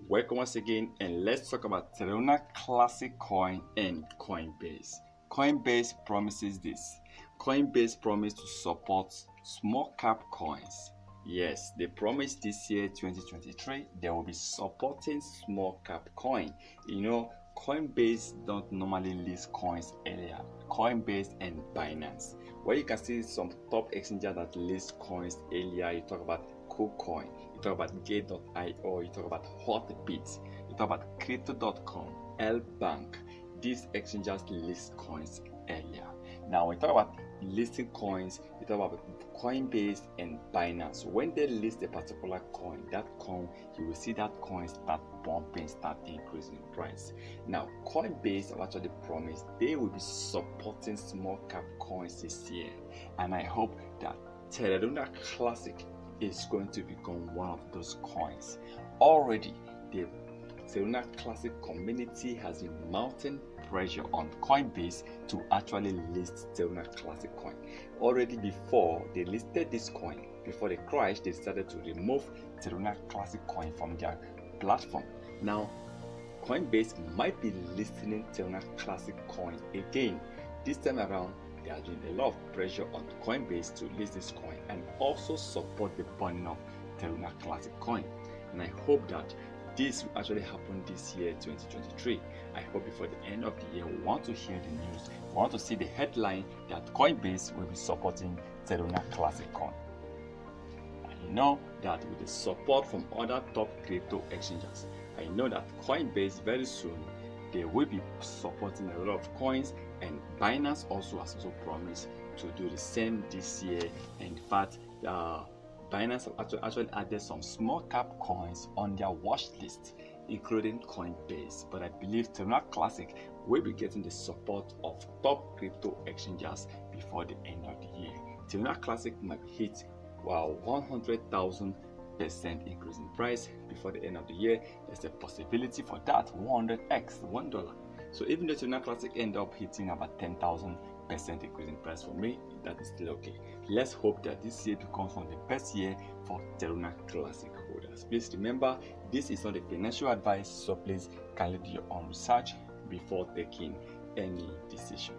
Welcome once again, and let's talk about Terra Classic Coin and Coinbase. Coinbase promises this. Coinbase promised to support small cap coins. Yes, they promised this year 2023 they will be supporting small cap coin. Coinbase don't normally list coins earlier. Coinbase and Binance. Where you can see some top exchanges that list coins earlier. You talk about Kucoin, you talk about Gate.io, you talk about Hotbit, you talk about Crypto.com, L-Bank. These exchanges list coins earlier. Now we talk about listing coins, we talk about Coinbase and Binance. When they list a particular coin, that coin, you will see that coin start pumping, start increasing in price. Now Coinbase have actually promised they will be supporting small cap coins this year, and I hope that Terra Classic is going to become one of those coins. Already, the Terra Classic community has been mounting pressure on Coinbase to actually list Terra Classic coin. Already before they listed this coin, before the crash, they started to remove Terra Classic coin from their platform. Now, Coinbase might be listing Terra Classic coin again. This time around, there has been a lot of pressure on Coinbase to list this coin and also support the burning of Terra Classic coin. And I hope that this will actually happen this year, 2023. I hope before the end of the year, we want to hear the news. We want to see the headline that Coinbase will be supporting Terra Classic coin. And you know that with the support from other top crypto exchanges, I know that Coinbase very soon they will be supporting a lot of coins, and Binance also has promised to do the same this year. In fact, Binance have actually added some small cap coins on their watch list, including Coinbase. But I believe Terra Classic will be getting the support of top crypto exchanges before the end of the year. Terra Classic might hit 100,000% increase in price before the end of the year. There's a possibility for that 100x, $1. So even though Terra Classic end up hitting about 10,000% increase in price, for me that is still okay. Let's hope that this year becomes one of the best year for Terra Classic holders. Please remember, this is not a financial advice, so please kindly do your own research before taking any decision.